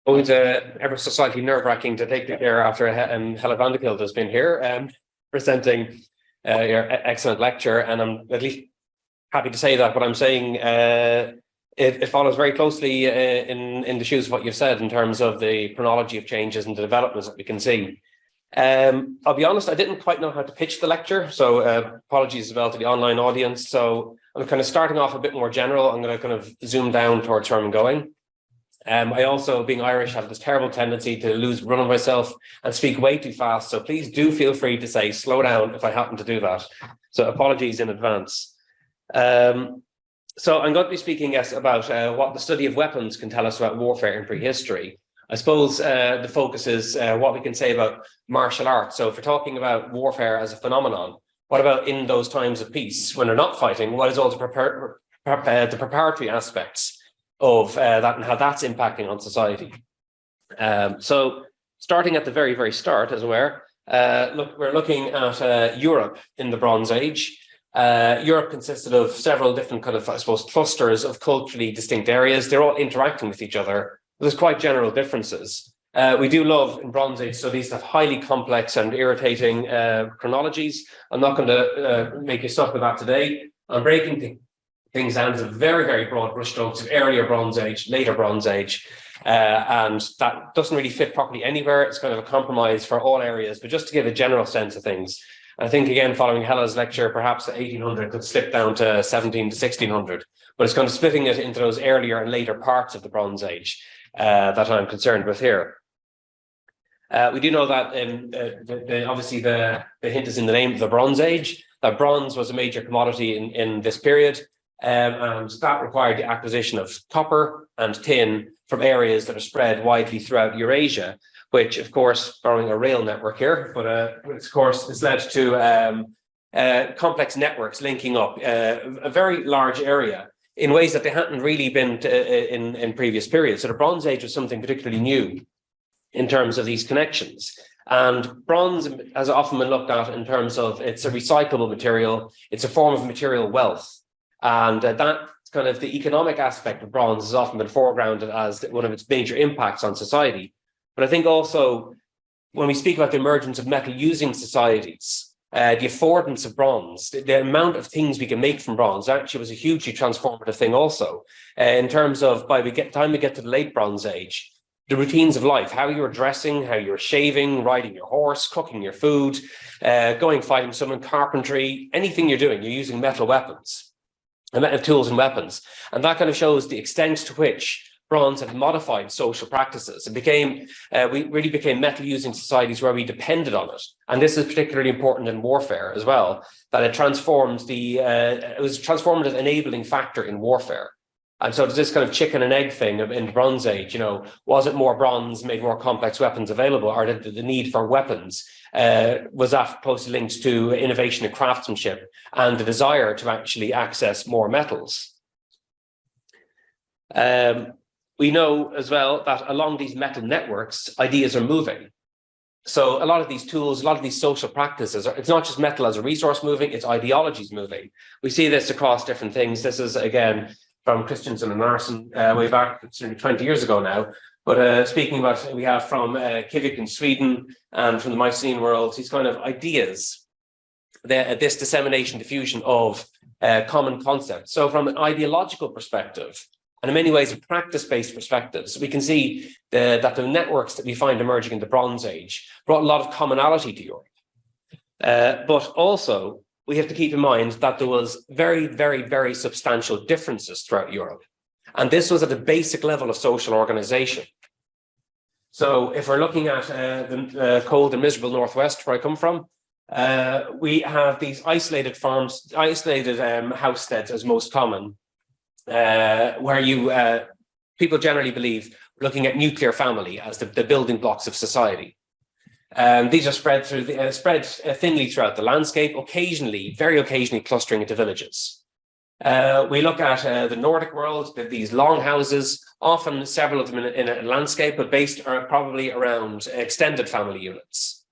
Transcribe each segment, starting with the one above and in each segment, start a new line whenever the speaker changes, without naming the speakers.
Always ever so slightly nerve-wracking to take the chair after Helle van der Kilt has been here presenting your excellent lecture, and I'm at least happy to say that what I'm saying it follows very closely in the shoes of what you've said in terms of the chronology of changes and the developments that we can see. I'll be honest, I didn't quite know how to pitch the lecture, so apologies as well to the online audience. So I'm kind of starting off a bit more general. I'm going to kind of zoom down towards where I'm going. I also, being Irish, have this terrible tendency to run on myself and speak way too fast. So please do feel free to say slow down if I happen to do that. So apologies in advance. So I'm going to be speaking, yes, about what the study of weapons can tell us about warfare in prehistory. I suppose the focus is what we can say about martial arts. So if we're talking about warfare as a phenomenon, what about in those times of peace when they're not fighting? What is all the preparatory aspects of that and how that's impacting on society? So starting at the very, very start, as it were, we're looking at Europe in the Bronze Age. Europe consisted of several different kind of, I suppose, clusters of culturally distinct areas. They're all interacting with each other. There's quite general differences. We do love in Bronze Age studies that highly complex and irritating chronologies. I'm not going to make you stuck with that today. I'm breaking things down to very, very broad brushstrokes of earlier Bronze Age, later Bronze Age, and that doesn't really fit properly anywhere. It's kind of a compromise for all areas, but just to give a general sense of things. I think, again, following Helle's lecture, perhaps the 1800 could slip down to 17 to 1600, but it's kind of splitting it into those earlier and later parts of the Bronze Age that I'm concerned with here. We do know that obviously the hint is in the name of the Bronze Age, that bronze was a major commodity in this period, and that required the acquisition of copper and tin from areas that are spread widely throughout Eurasia, which, of course, borrowing a rail network here, but of course, this led to complex networks linking up a very large area in ways that they hadn't really been in previous periods. So the Bronze Age was something particularly new in terms of these connections. And bronze has often been looked at in terms of it's a recyclable material, it's a form of material wealth. And that kind of the economic aspect of bronze has often been foregrounded as one of its major impacts on society. But I think also when we speak about the emergence of metal-using societies, the affordance of bronze, the amount of things we can make from bronze actually was a hugely transformative thing also. In terms of by the time we get to the late Bronze Age, the routines of life, how you were dressing, how you were shaving, riding your horse, cooking your food, going fighting someone, carpentry, anything you're doing, you're using metal weapons, metal tools and weapons. And that kind of shows the extent to which bronze had modified social practices. It became, we really became metal-using societies where we depended on it. And this is particularly important in warfare as well, that it transformed it was a transformative enabling factor in warfare. And so this kind of chicken and egg thing in the Bronze Age, was it more bronze made more complex weapons available, or did the need for weapons, was that closely linked to innovation in craftsmanship and the desire to actually access more metals? We know as well that along these metal networks, ideas are moving. So a lot of these tools, a lot of these social practices, it's not just metal as a resource moving, it's ideologies moving. We see this across different things. This is, again, from Christensen and Larson way back, it's nearly 20 years ago now. But speaking about, we have from Kivik in Sweden and from the Mycenaean world, these kind of ideas, this dissemination, diffusion of common concepts. So from an ideological perspective, and in many ways, practice-based perspectives, we can see that the networks that we find emerging in the Bronze Age brought a lot of commonality to Europe. But also, we have to keep in mind that there was very, very, very substantial differences throughout Europe. And this was at the basic level of social organization. So if we're looking at the cold and miserable Northwest, where I come from, we have these isolated farms, isolated housesteads as most common, where people generally believe looking at nuclear family as the building blocks of society. These are spread thinly throughout the landscape, very occasionally clustering into villages. We look at the Nordic world, these long houses, often several of them in a landscape, but based probably around extended family units.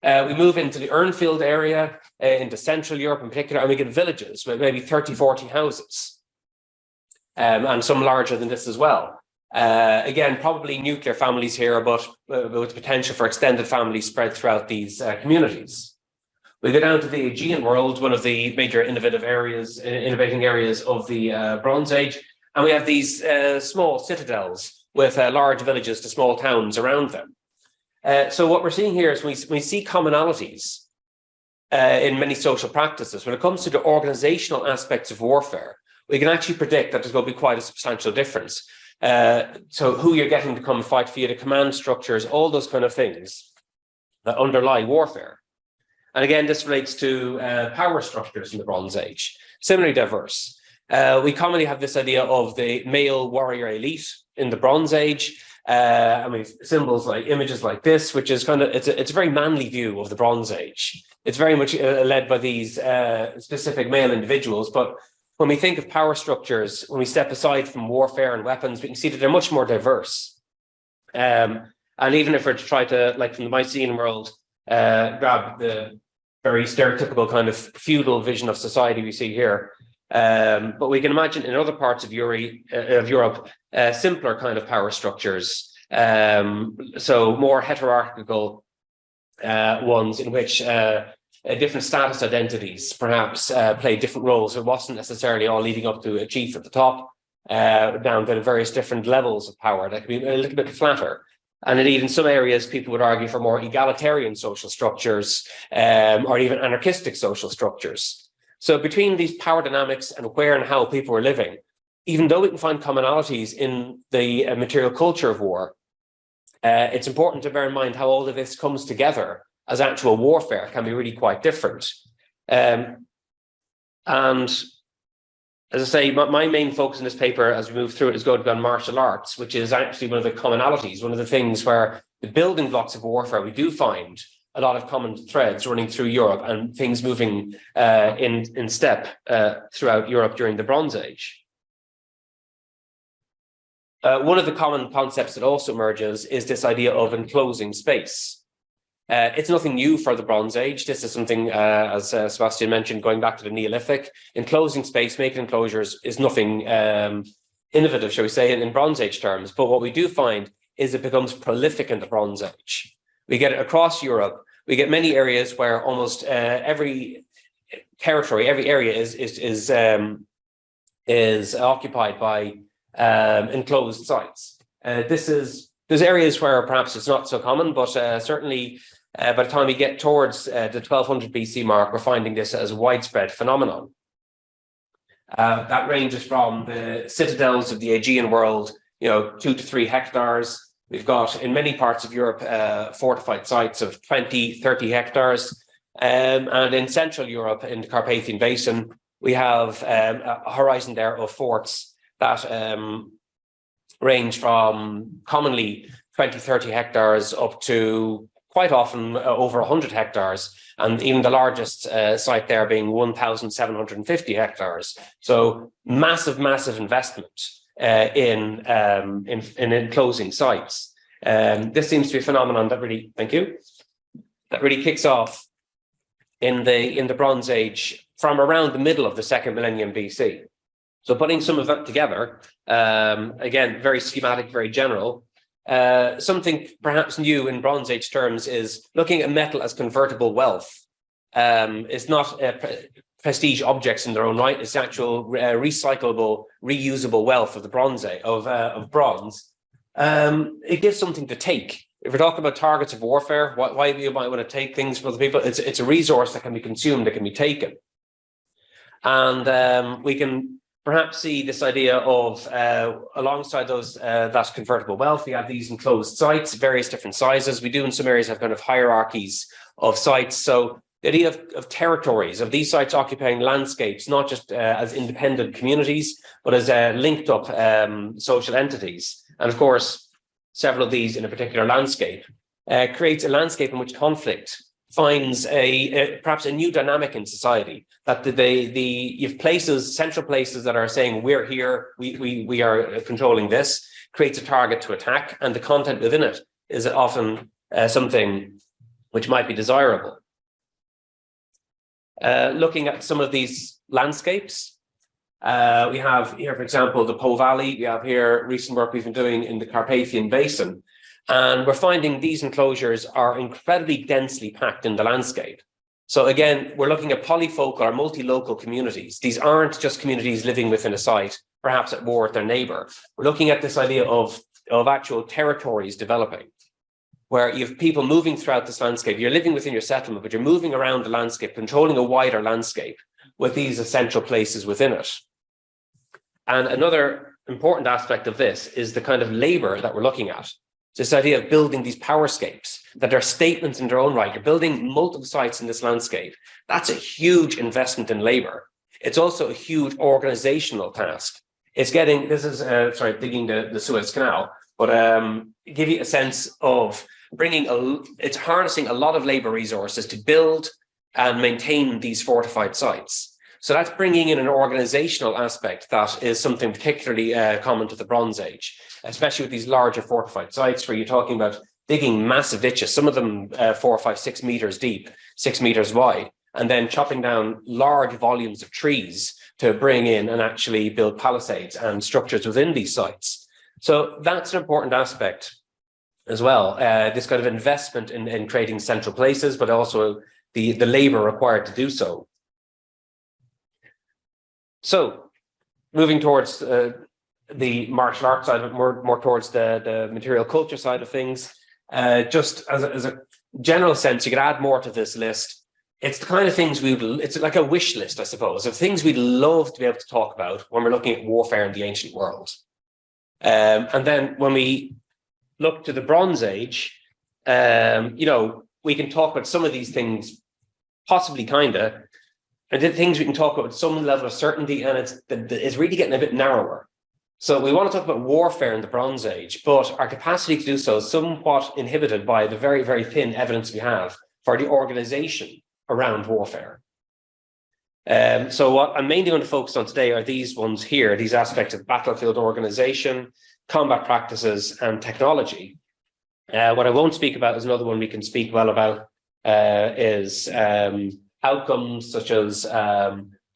We move into the Urnfield area, into Central Europe in particular, and we get villages with maybe 30, 40 houses, and some larger than this as well. Again, probably nuclear families here, but with potential for extended families spread throughout these communities. We go down to the Aegean world, one of the major innovating areas of the Bronze Age, and we have these small citadels with large villages to small towns around them. So what we're seeing here is we see commonalities in many social practices. When it comes to the organizational aspects of warfare, we can actually predict that there's going to be quite a substantial difference. So who you're getting to come fight for you, the command structures, all those kind of things that underlie warfare. And again, this relates to power structures in the Bronze Age, similarly diverse. We commonly have this idea of the male warrior elite in the Bronze Age. I mean, symbols like images like this, which is kind of, it's a very manly view of the Bronze Age. It's very much led by these specific male individuals. But when we think of power structures, when we step aside from warfare and weapons, we can see that they're much more diverse. And even if we're to try to, like from the Mycenaean world, grab the very stereotypical kind of feudal vision of society we see here, but we can imagine in other parts of Europe, simpler kind of power structures, so more heterarchical ones in which different status identities perhaps play different roles. It wasn't necessarily all leading up to a chief at the top, down to various different levels of power that could be a little bit flatter. And indeed, in some areas, people would argue for more egalitarian social structures, or even anarchistic social structures. So between these power dynamics and where and how people were living, even though we can find commonalities in the material culture of war, it's important to bear in mind how all of this comes together as actual warfare can be really quite different. And as I say, my main focus in this paper as we move through it is going to be on martial arts, which is actually one of the commonalities, one of the things where the building blocks of warfare, we do find a lot of common threads running through Europe and things moving in step throughout Europe during the Bronze Age. One of the common concepts that also emerges is this idea of enclosing space. It's nothing new for the Bronze Age. This is something, as Sebastian mentioned, going back to the Neolithic. Enclosing space, making enclosures is nothing innovative, shall we say, in Bronze Age terms. But what we do find is it becomes prolific in the Bronze Age. We get it across Europe. We get many areas where almost every territory, every area is occupied by enclosed sites. There's areas where perhaps it's not so common, but certainly by the time we get towards the 1200 BC mark, we're finding this as a widespread phenomenon. That ranges from the citadels of the Aegean world, 2 to 3 hectares. We've got in many parts of Europe fortified sites of 20, 30 hectares. And in Central Europe, in the Carpathian Basin, we have a horizon there of forts that range from commonly 20, 30 hectares up to quite often over 100 hectares, and even the largest site there being 1,750 hectares. So massive investment in enclosing sites. This seems to be a phenomenon that really, that really kicks off in the Bronze Age from around the middle of the second millennium BC. So putting some of that together, again, very schematic, very general. Something perhaps new in Bronze Age terms is looking at metal as convertible wealth. It's not prestige objects in their own right. It's actual recyclable, reusable wealth of the Bronze Age, of bronze. It gives something to take. If we're talking about targets of warfare, why you might want to take things from other people, it's a resource that can be consumed, that can be taken. And we can perhaps see this idea of, alongside those that convertible wealth, we have these enclosed sites, various different sizes. We do in some areas have kind of hierarchies of sites. So the idea of territories, of these sites occupying landscapes, not just as independent communities, but as linked up social entities. And of course, several of these in a particular landscape creates a landscape in which conflict finds perhaps a new dynamic in society, that you've places, central places that are saying we're here, we are controlling this, creates a target to attack, and the content within it is often something which might be desirable. Looking at some of these landscapes, We have here, for example, the Po Valley. We have here recent work we've been doing in the Carpathian Basin. And we're finding these enclosures are incredibly densely packed in the landscape. So again, we're looking at polyfocal or multi-local communities. These aren't just communities living within a site, perhaps at war with their neighbor. We're looking at this idea of actual territories developing, where you have people moving throughout this landscape. You're living within your settlement, but you're moving around the landscape, controlling a wider landscape with these essential places within it. And another important aspect of this is the kind of labor that we're looking at. This idea of building these powerscapes that are statements in their own right. You're building multiple sites in this landscape. That's a huge investment in labor. It's also a huge organizational task. It's getting, this is, digging the Suez Canal, but give you a sense of it's harnessing a lot of labor resources to build and maintain these fortified sites. So that's bringing in an organizational aspect that is something particularly common to the Bronze Age, especially with these larger fortified sites where you're talking about digging massive ditches, some of them 4, 5, 6 meters deep, 6 meters wide, and then chopping down large volumes of trees to bring in and actually build palisades and structures within these sites. So that's an important aspect as well, this kind of investment in creating central places, but also the labor required to do so. So moving towards the martial arts side of it, more towards the material culture side of things, just as a general sense, you could add more to this list. It's the kind of things it's like a wish list, I suppose, of things we'd love to be able to talk about when we're looking at warfare in the ancient world. And then when we look to the Bronze Age, we can talk about some of these things, possibly and the things we can talk about with some level of certainty, and it's really getting a bit narrower. So we want to talk about warfare in the Bronze Age, but our capacity to do so is somewhat inhibited by the very, very thin evidence we have for the organization around warfare. So what I'm mainly going to focus on today are these ones here, these aspects of battlefield organization, combat practices, and technology. What I won't speak about is another one we can speak well about, is outcomes such as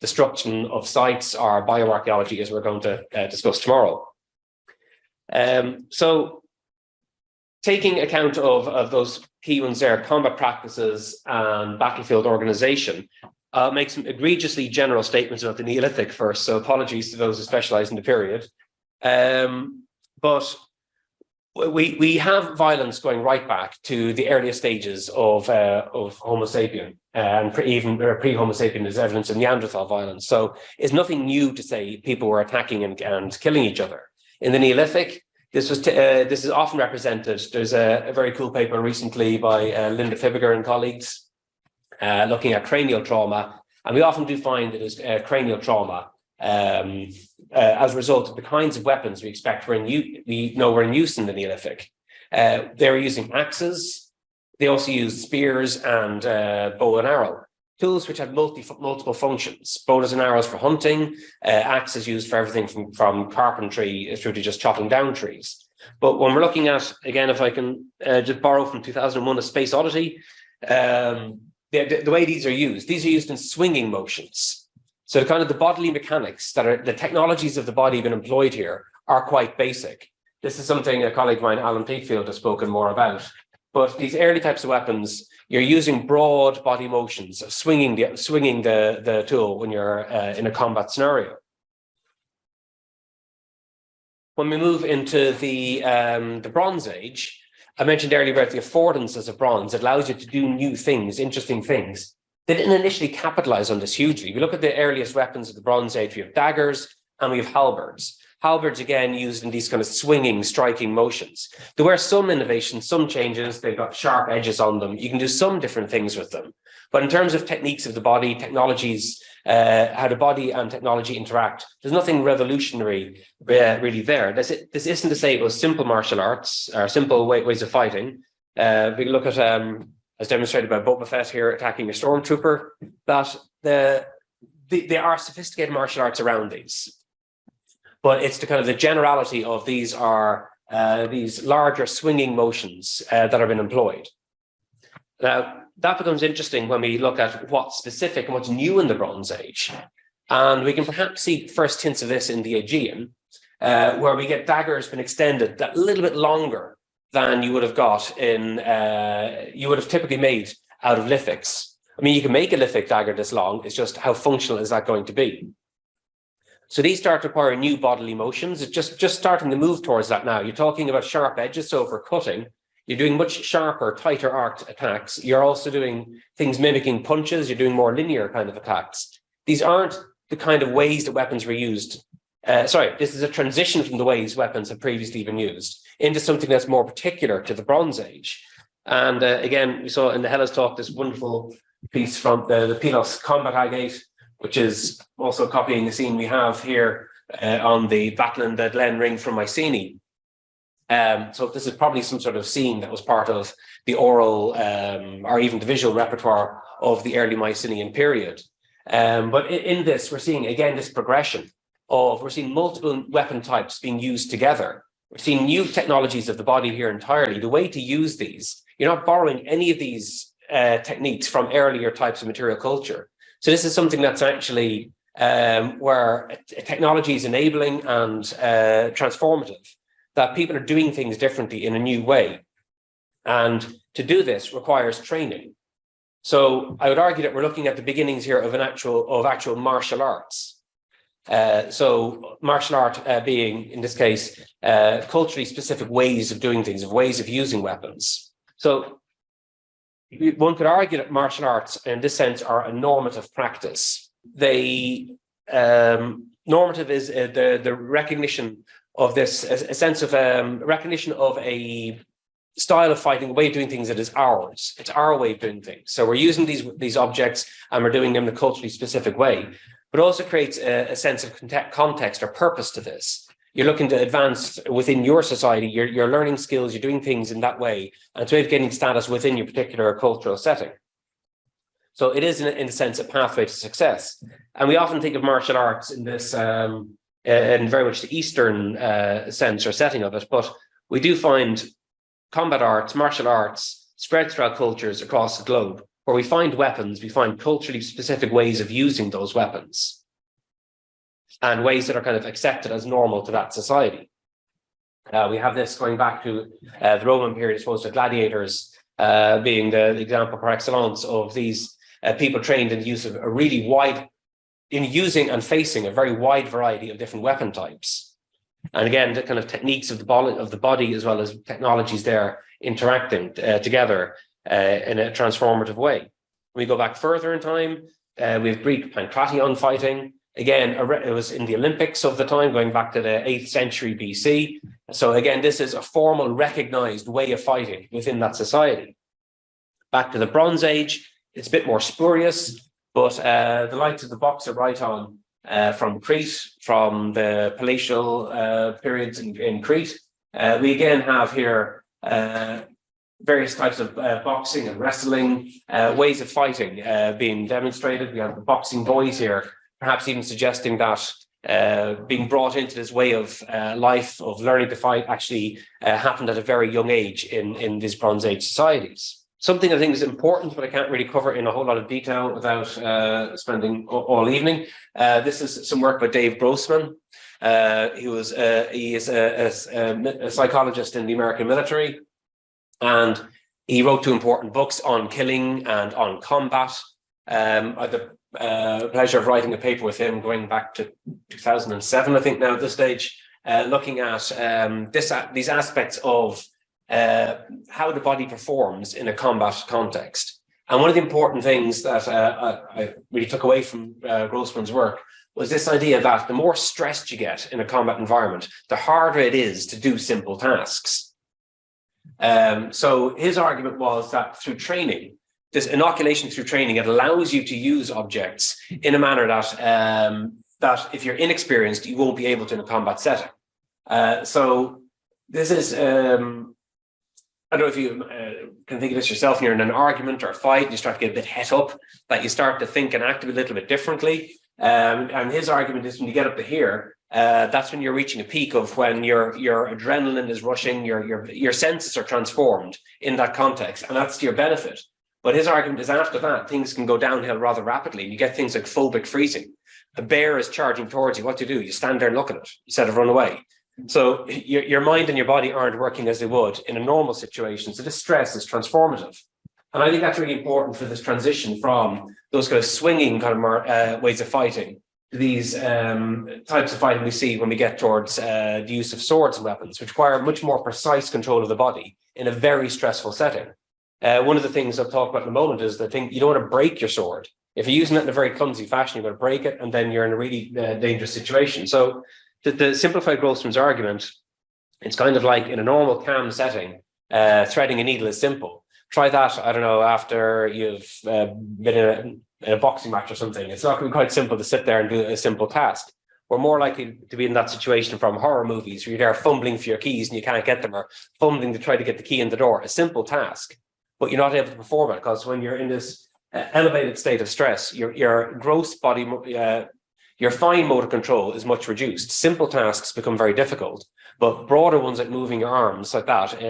destruction of sites or bioarchaeology, as we're going to discuss tomorrow. So taking account of those key ones there, combat practices and battlefield organization, make some egregiously general statements about the Neolithic first, so apologies to those who specialize in the period. But we have violence going right back to the earliest stages of Homo sapien, and even pre-Homo sapien is evidence of Neanderthal violence. So it's nothing new to say people were attacking and killing each other. In the Neolithic, this is often represented. There's a very cool paper recently by Linda Fibiger and colleagues looking at cranial trauma, and we often do find that it's cranial trauma as a result of the kinds of weapons we expect were in use in the Neolithic. They were using axes. They also used spears and bow and arrow, tools which had multiple functions. Bows and arrows for hunting, axes used for everything from carpentry through to just chopping down trees. But when we're looking at, again, if I can just borrow from 2001, A Space Oddity, the way these are used in swinging motions. So kind of the bodily mechanics that are the technologies of the body being employed here are quite basic. This is something a colleague of mine, Alan Peakfield, has spoken more about. But these early types of weapons, you're using broad body motions of swinging the tool when you're in a combat scenario. When we move into the Bronze Age, I mentioned earlier about the affordances of bronze. It allows you to do new things, interesting things. They didn't initially capitalize on this hugely. If you look at the earliest weapons of the Bronze Age, we have daggers and we have halberds. Halberds, again, used in these kind of swinging, striking motions. There were some innovations, some changes. They've got sharp edges on them. You can do some different things with them. But in terms of techniques of the body, technologies, how the body and technology interact, there's nothing revolutionary really there. This isn't to say it was simple martial arts or simple ways of fighting. We can look at, as demonstrated by Boba Fett here attacking a stormtrooper, that they are sophisticated martial arts around these. But it's the kind of the generality of these are these larger swinging motions that have been employed. Now, that becomes interesting when we look at what's specific and what's new in the Bronze Age. And we can perhaps see first hints of this in the Aegean, where we get daggers been extended that a little bit longer than you would have got in, you would have typically made out of lithics. I mean, you can make a lithic dagger this long, it's just how functional is that going to be? So these start requiring new bodily motions. It's just starting to move towards that now. You're talking about sharp edges, so for cutting, you're doing much sharper, tighter arced attacks. You're also doing things mimicking punches. You're doing more linear kind of attacks. These aren't the kind of ways that weapons were used. This is a transition from the ways weapons have previously been used into something that's more particular to the Bronze Age. And again, we saw in the Hellas talk this wonderful piece from the Pylos combat agate, which is also copying the scene we have here on the battle in the Glen Ring from Mycenae. So this is probably some sort of scene that was part of the oral or even the visual repertoire of the early Mycenaean period. But in this, we're seeing, again, this progression of, we're seeing multiple weapon types being used together. We're seeing new technologies of the body here entirely. The way to use these, you're not borrowing any of these techniques from earlier types of material culture. So this is something that's actually where technology is enabling and transformative, that people are doing things differently in a new way. And to do this requires training. So I would argue that we're looking at the beginnings here of actual martial arts. So martial art being, in this case, culturally specific ways of doing things, of ways of using weapons. So one could argue that martial arts, in this sense, are a normative practice. Normative is the recognition of this, a sense of recognition of a style of fighting, a way of doing things that is ours. It's our way of doing things. So we're using these objects and we're doing them in a culturally specific way, but also creates a sense of context or purpose to this. You're looking to advance within your society, you're learning skills, you're doing things in that way, and it's a way of getting status within your particular cultural setting. So it is, in a sense, a pathway to success. And we often think of martial arts in this, in very much the Eastern sense or setting of it, but we do find combat arts, martial arts, spread throughout cultures across the globe. Where we find weapons, we find culturally specific ways of using those weapons and ways that are kind of accepted as normal to that society. We have this going back to the Roman period, I suppose, the gladiators being the example par excellence of these people trained in the use of a really wide, in using and facing a very wide variety of different weapon types. And again, the kind of techniques of the body as well as technologies there interacting together in a transformative way. When we go back further in time, we have Greek pankration fighting. Again, it was in the Olympics of the time, going back to the 8th century BC. So again, this is a formal, recognized way of fighting within that society. Back to the Bronze Age, it's a bit more spurious, but the likes of the boxer Rhiton from Crete, from the palatial periods in Crete, we again have here various types of boxing and wrestling, ways of fighting being demonstrated. We have the boxing boys here, perhaps even suggesting that being brought into this way of life, of learning to fight, actually happened at a very young age in these Bronze Age societies. Something I think is important, but I can't really cover in a whole lot of detail without spending all evening. This is some work by Dave Grossman. He is a psychologist in the American military, and he wrote 2 important books on killing and on combat. I had the pleasure of writing a paper with him going back to 2007, I think now at this stage, looking at these aspects of how the body performs in a combat context. And one of the important things that I really took away from Grossman's work was this idea that the more stressed you get in a combat environment, the harder it is to do simple tasks. So his argument was that through training, this inoculation through training, it allows you to use objects in a manner that if you're inexperienced, you won't be able to in a combat setting. So this is, I don't know if you can think of this yourself, when you're in an argument or a fight, and you start to get a bit het up, that you start to think and act a little bit differently. And his argument is when you get up to here, that's when you're reaching a peak of when your adrenaline is rushing, your senses are transformed in that context, and that's to your benefit. But his argument is after that, things can go downhill rather rapidly, and you get things like phobic freezing. a bear is charging towards you, what do? You stand there and look at it instead of run away. So your mind and your body aren't working as they would in a normal situation. So this stress is transformative. And I think that's really important for this transition from those kind of swinging kind of ways of fighting to these types of fighting we see when we get towards the use of swords and weapons, which require much more precise control of the body in a very stressful setting. One of the things I'll talk about in a moment is the thing, you don't want to break your sword. If you're using it in a very clumsy fashion, you're going to break it, and then you're in a really dangerous situation. So the simplified Grossman's argument, it's kind of like in a normal calm setting, threading a needle is simple. Try that, I don't know, after you've been in a boxing match or something. It's not going to be quite simple to sit there and do a simple task. We're more likely to be in that situation from horror movies where you're there fumbling for your keys and you can't get them, or fumbling to try to get the key in the door. A simple task, but you're not able to perform it because when you're in this elevated state of stress, your gross body, your fine motor control is much reduced. Simple tasks become very difficult, but broader ones like moving your arms like that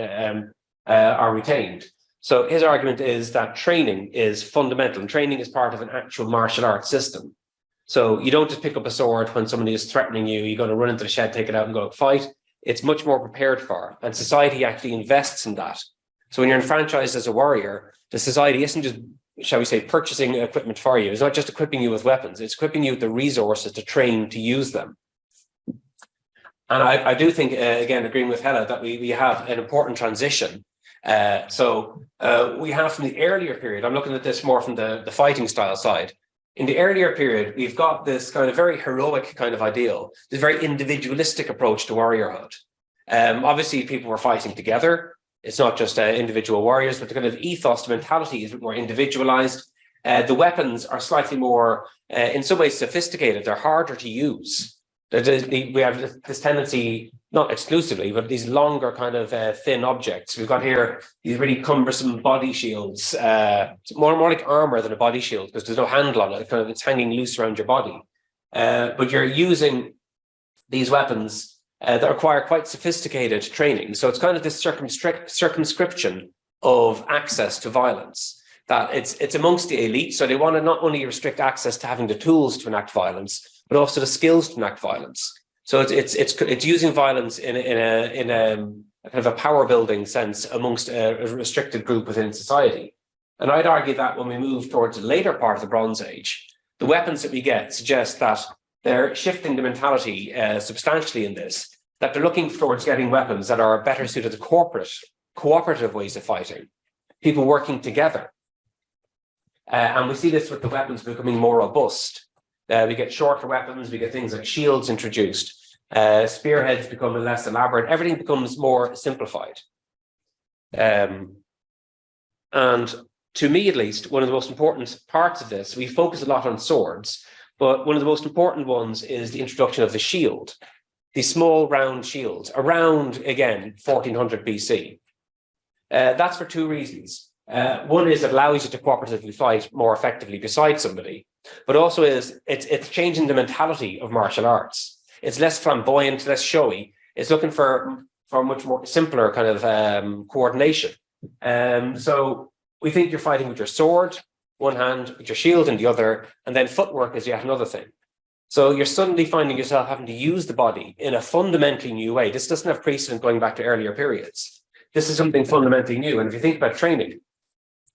are retained. So his argument is that training is fundamental, and training is part of an actual martial arts system. So you don't just pick up a sword when somebody is threatening you, you're going to run into the shed, take it out and go fight. It's much more prepared for, and society actually invests in that. So when you're enfranchised as a warrior, the society isn't just, shall we say, purchasing equipment for you. It's not just equipping you with weapons, it's equipping you with the resources to train to use them. And I do think, again, agreeing with Hella, that we have an important transition. We have from the earlier period, I'm looking at this more from the fighting style side. In the earlier period, we've got this kind of very heroic kind of ideal, this very individualistic approach to warriorhood. Obviously, people were fighting together. It's not just individual warriors, but the kind of ethos, the mentality is more individualized. The weapons are slightly more, in some ways, sophisticated. They're harder to use. We have this tendency, not exclusively, but these longer kind of thin objects. We've got here these really cumbersome body shields, more like armor than a body shield because there's no handle on it. It's hanging loose around your body. But you're using these weapons that require quite sophisticated training. So it's kind of this circumscription of access to violence, that it's amongst the elite. So they want to not only restrict access to having the tools to enact violence, but also the skills to enact violence. So it's using violence in a kind of a power building sense amongst a restricted group within society. And I'd argue that when we move towards the later part of the Bronze Age, the weapons that we get suggest that they're shifting the mentality substantially in this, that they're looking towards getting weapons that are better suited to cooperative ways of fighting, people working together. And we see this with the weapons becoming more robust. We get shorter weapons, we get things like shields introduced, spearheads become less elaborate, everything becomes more simplified. And to me, at least, one of the most important parts of this, we focus a lot on swords, but one of the most important ones is the introduction of the shield, these small round shields, around, again, 1400 BC. That's for two reasons. One is it allows you to cooperatively fight more effectively beside somebody, but also it's changing the mentality of martial arts. It's less flamboyant, less showy. It's looking for much more simpler kind of coordination. So we think you're fighting with your sword, one hand, with your shield in the other, and then footwork is yet another thing. So you're suddenly finding yourself having to use the body in a fundamentally new way. This doesn't have precedent going back to earlier periods. This is something fundamentally new. And if you think about training,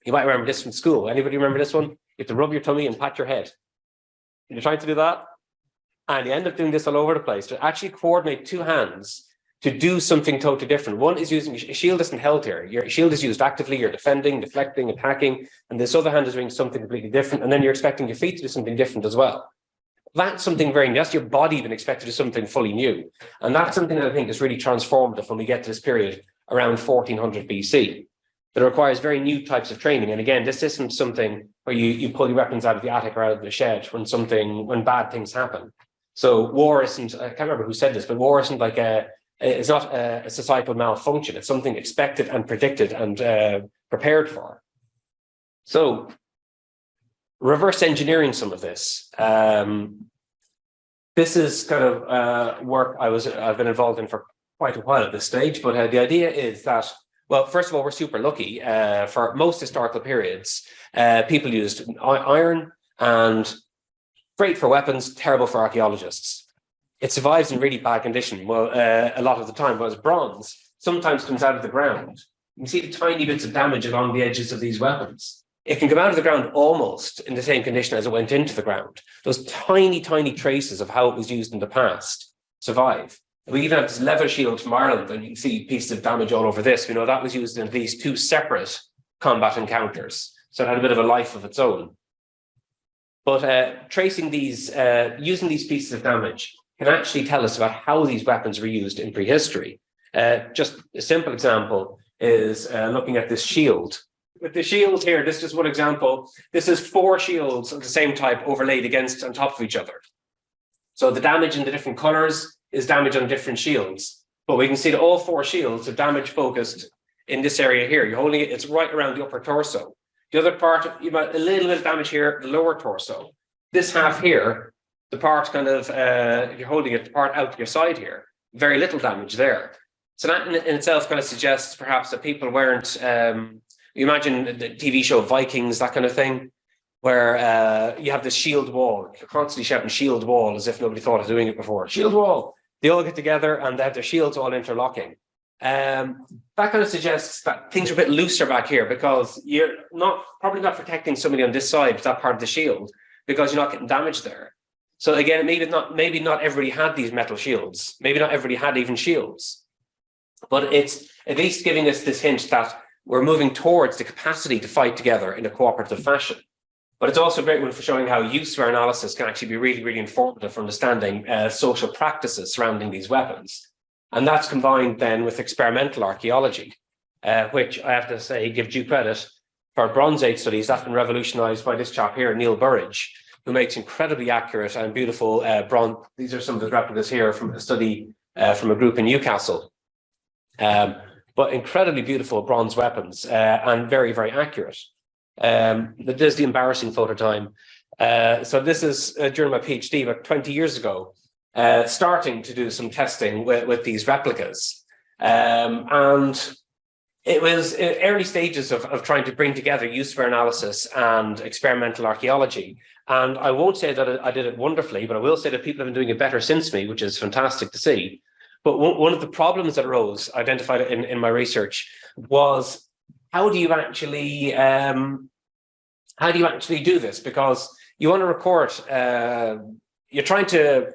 you might remember this from school. Anybody remember this one? You have to rub your tummy and pat your head. You're trying to do that, and you end up doing this all over the place. To actually coordinate two hands to do something totally different. One is using, a shield isn't held here. Your shield is used actively, you're defending, deflecting, attacking, and this other hand is doing something completely different, and then you're expecting your feet to do something different as well. That's something very new. That's your body being expected to do something fully new. And that's something that I think is really transformative when we get to this period around 1400 BC. That requires very new types of training. And again, this isn't something where you pull your weapons out of the attic or out of the shed when bad things happen. So war isn't, I can't remember who said this, but war isn't like it's not a societal malfunction. It's something expected and predicted and prepared for. So reverse engineering some of this. This is kind of work I've been involved in for quite a while at this stage, but the idea is that, well, first of all, we're super lucky. For most historical periods, people used iron, and Great for weapons, terrible for archaeologists. It survives in really bad condition, well, a lot of the time, whereas bronze sometimes comes out of the ground. You can see the tiny bits of damage along the edges of these weapons. It can come out of the ground almost in the same condition as it went into the ground. Those tiny, tiny traces of how it was used in the past survive. We even have this leather shield from Ireland, and you can see pieces of damage all over this. We know that was used in these two separate combat encounters. So it had a bit of a life of its own. But tracing these, using these pieces of damage can actually tell us about how these weapons were used in prehistory. Just a simple example is looking at this shield. With the shield here, this is just one example. This is 4 shields of the same type overlaid against on top of each other. So the damage in the different colors is damage on different shields. But we can see that all 4 shields are damage focused in this area here. You're holding it, it's right around the upper torso. The other part, you've got a little bit of damage here, the lower torso. This half here, the part kind of, if you're holding it, the part out to your side here, very little damage there. So that in itself kind of suggests perhaps that people weren't, you imagine the TV show Vikings, that kind of thing, where you have this shield wall. You're constantly shouting shield wall as if nobody thought of doing it before. Shield wall. They all get together and they have their shields all interlocking. That kind of suggests that things are a bit looser back here because you're probably not protecting somebody on this side, that part of the shield, because you're not getting damage there. So again, maybe not everybody had these metal shields. Maybe not everybody had even shields. But it's at least giving us this hint that we're moving towards the capacity to fight together in a cooperative fashion. But it's also a great one for showing how use-ware analysis can actually be really, really informative for understanding social practices surrounding these weapons. And that's combined then with experimental archaeology, which I have to say, give due credit for Bronze Age studies. That's been revolutionized by this chap here, Neil Burridge, who makes incredibly accurate and beautiful bronze. These are some of the replicas here from a study from a group in Newcastle. But incredibly beautiful bronze weapons and very, very accurate. There's the embarrassing photo time. So this is during my PhD about 20 years ago, starting to do some testing with these replicas. And it was early stages of trying to bring together use-ware analysis and experimental archaeology. And I won't say that I did it wonderfully, but I will say that people have been doing it better since me, which is fantastic to see. But one of the problems that arose, identified in my research, was how do you actually do this? Because you want to record, you're trying to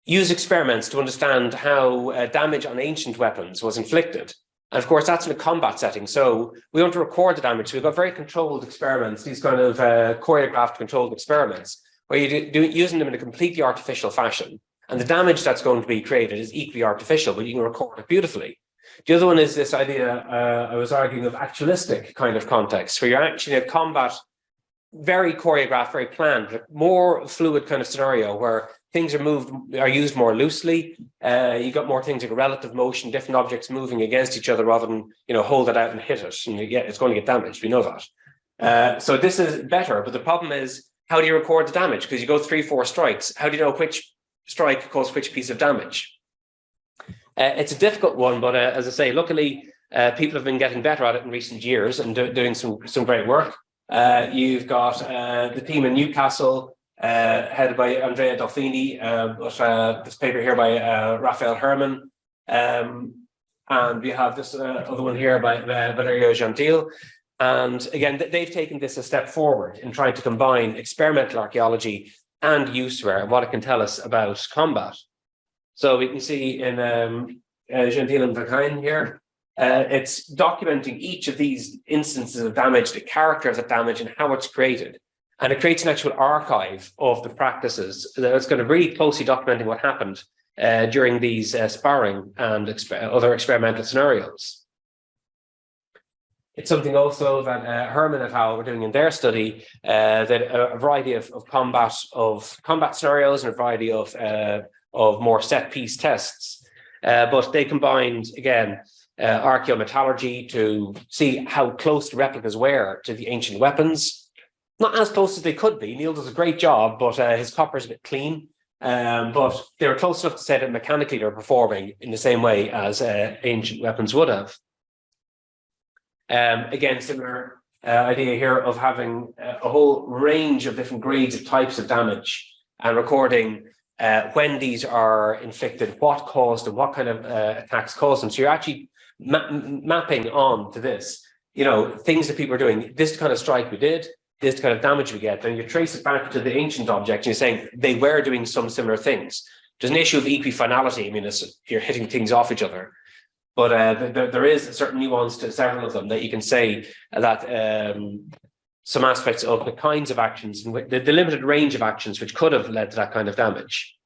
use experiments to understand how damage on ancient weapons was inflicted. And of course, that's in a combat setting. So we want to record the damage. So we've got very controlled experiments, these kind of choreographed controlled experiments, where you're using them in a completely artificial fashion. And the damage that's going to be created is equally artificial, but you can record it beautifully. The other one is this idea, I was arguing, of actualistic kind of context, where you're actually in a combat, very choreographed, very planned, more fluid kind of scenario where things are used more loosely. You got more things like relative motion, different objects moving against each other rather than, hold it out and hit it. And it's going to get damaged. We know that. So this is better. But the problem is, how do you record the damage? Because you go 3-4 strikes. How do you know which strike caused which piece of damage? It's a difficult one, but as I say, luckily, people have been getting better at it in recent years and doing some great work. You've got the team in Newcastle, headed by Andrea Dolfini, this paper here by Raphael Herman, and we have this other one here by Valerio Gentil. And again, they've taken this a step forward in trying to combine experimental archaeology and use-ware and what it can tell us about combat. So we can see in Gentil and Verheyen here, it's documenting each of these instances of damage, the character of the damage and how it's created. And it creates an actual archive of the practices that's going to really closely documenting what happened during these sparring and other experimental scenarios. It's something also that Herman et al. Were doing in their study, that a variety of combat scenarios and a variety of more set-piece tests. But they combined, again, archaeometallurgy to see how close the replicas were to the ancient weapons. Not as close as they could be. Neil does a great job, but his copper is a bit clean. But they were close enough to say that mechanically they're performing in the same way as ancient weapons would have. Again, similar idea here of having a whole range of different grades of types of damage and recording when these are inflicted, what caused them, what kind of attacks caused them. So you're actually mapping on to this, things that people are doing. This kind of strike we did, this kind of damage we get, and you trace it back to the ancient object, and you're saying they were doing some similar things. There's an issue of equifinality. I mean, you're hitting things off each other. But there is a certain nuance to several of them that you can say that some aspects of the kinds of actions, the limited range of actions which could have led to that kind of damage.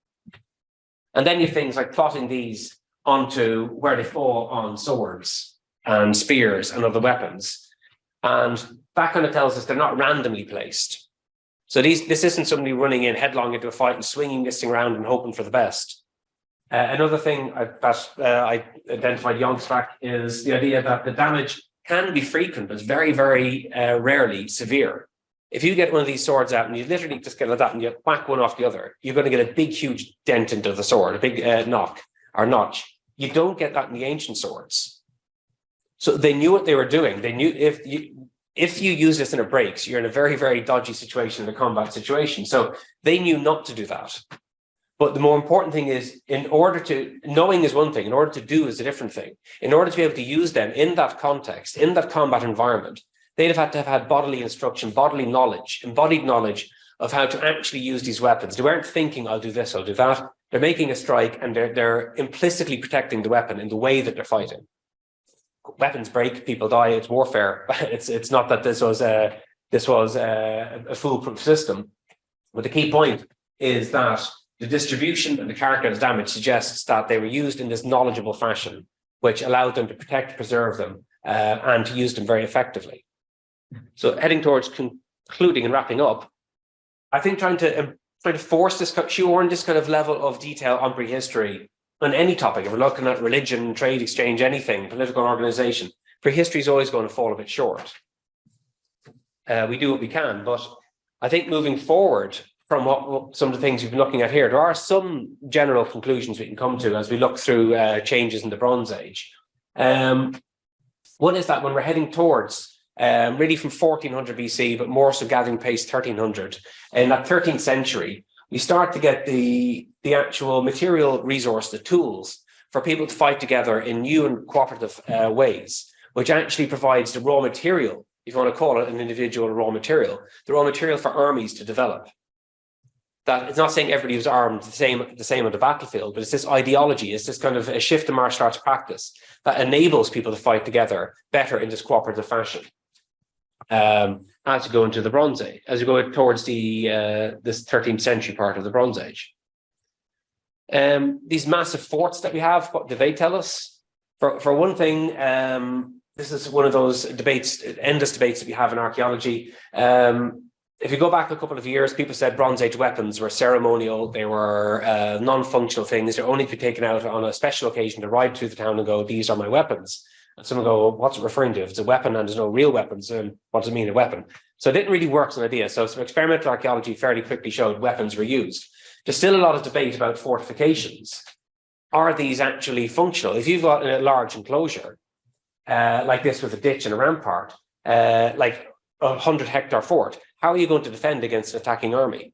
And then you have things like plotting these onto where they fall on swords and spears and other weapons. And that kind of tells us they're not randomly placed. So this isn't somebody running in headlong into a fight and swinging this thing around and hoping for the best. Another thing that I identified yonks back is the idea that the damage can be frequent, but it's very, very rarely severe. If you get one of these swords out and you literally just get like that and you whack one off the other, you're going to get a big, huge dent into the sword, a big knock or notch. You don't get that in the ancient swords. So they knew what they were doing. They knew if you use this and it breaks, you're in a very, very dodgy situation, in a combat situation. So they knew not to do that. But the more important thing is, knowing is one thing, in order to do is a different thing. In order to be able to use them in that context, in that combat environment, they'd have had to have had bodily instruction, bodily knowledge, embodied knowledge of how to actually use these weapons. They weren't thinking, I'll do this, I'll do that. They're making a strike and they're implicitly protecting the weapon in the way that they're fighting. Weapons break, people die, it's warfare. It's not that this was a foolproof system. But the key point is that the distribution and the character of the damage suggests that they were used in this knowledgeable fashion, which allowed them to protect, preserve them, and to use them very effectively. So heading towards concluding and wrapping up, I think trying to force this, shoehorn this kind of level of detail on prehistory on any topic, if we're looking at religion, trade, exchange, anything, political organization, prehistory is always going to fall a bit short. We do what we can, but I think moving forward, from what some of the things we've been looking at here, there are some general conclusions we can come to as we look through changes in the Bronze Age. One is that when we're heading towards, really from 1400 BC, but more so gathering pace 1300, in that 13th century, we start to get the actual material resource, the tools for people to fight together in new and cooperative ways, which actually provides the raw material, if you want to call it an individual raw material, the raw material for armies to develop. That it's not saying everybody was armed the same on the battlefield, but it's this ideology, it's this kind of a shift in martial arts practice that enables people to fight together better in this cooperative fashion. As you go into the Bronze Age, as you go towards this 13th century part of the Bronze Age. These massive forts that we have, what do they tell us? For one thing, this is one of those debates, endless debates that we have in archaeology. If you go back a couple of years, people said Bronze Age weapons were ceremonial, they were non-functional things, they're only to be taken out on a special occasion to ride through the town and go, these are my weapons. And someone go, what's it referring to? If it's a weapon and there's no real weapons, then what does it mean, a weapon? So it didn't really work as an idea. So some experimental archaeology fairly quickly showed weapons were used. There's still a lot of debate about fortifications. Are these actually functional? If you've got a large enclosure, like this with a ditch and a rampart, like a 100-hectare fort, how are you going to defend against an attacking army?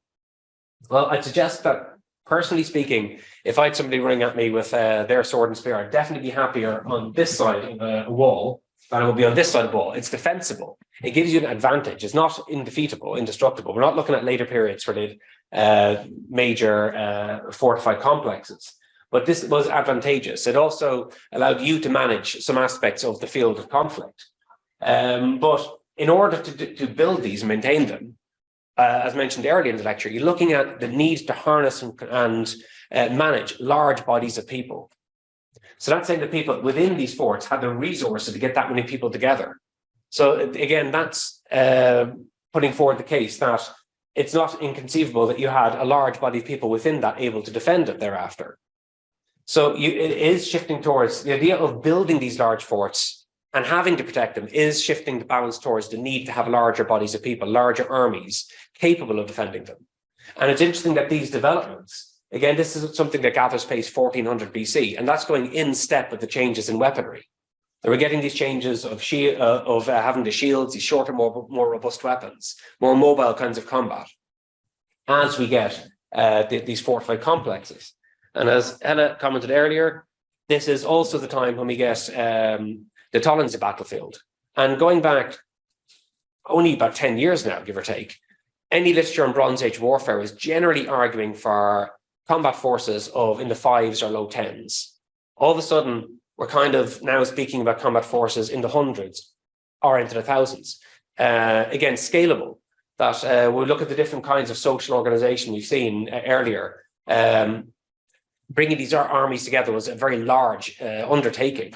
Well, I'd suggest that, personally speaking, if I had somebody running at me with their sword and spear, I'd definitely be happier on this side of a wall than I will be on this side of the wall. It's defensible. It gives you an advantage. It's not indefeatable, indestructible. We're not looking at later periods where they had major fortified complexes. But this was advantageous. It also allowed you to manage some aspects of the field of conflict. But in order to build these and maintain them, as mentioned earlier in the lecture, you're looking at the need to harness and manage large bodies of people. So that's saying that people within these forts had the resources to get that many people together. So again, that's putting forward the case that it's not inconceivable that you had a large body of people within that able to defend it thereafter. So it is shifting towards the idea of building these large forts and having to protect them is shifting the balance towards the need to have larger bodies of people, larger armies capable of defending them. And it's interesting that these developments, again, this is something that gathers pace 1400 BC, and that's going in step with the changes in weaponry. So we're getting these changes of having the shields, these shorter, more robust weapons, more mobile kinds of combat, as we get these fortified complexes. And as Ella commented earlier, this is also the time when we get the Tollandsey battlefield. And going back only about 10 years now, give or take, any literature on Bronze Age warfare is generally arguing for combat forces of in the 5s or low 10s. All of a sudden, we're kind of now speaking about combat forces in the 100s or into the 1000s. Again, scalable. That we look at the different kinds of social organization we've seen earlier. Bringing these armies together was a very large undertaking.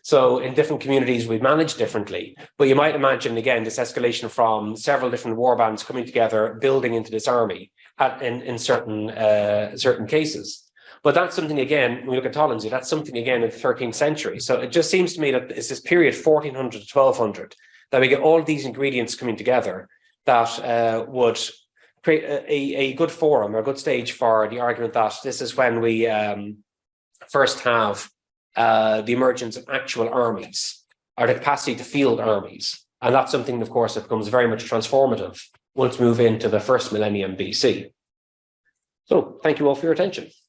So in different communities, we manage differently. But you might imagine, again, this escalation from several different war bands coming together, building into this army in certain cases. But that's something, again, when we look at Tollandsey, that's something, again, in the 13th century. So it just seems to me that it's this period, 1400 to 1200, that we get all of these ingredients coming together that would create a good forum or a good stage for the argument that this is when we first have the emergence of actual armies, or the capacity to field armies. And that's something, of course, that becomes very much transformative once we move into the first millennium BC. So thank you all for your attention.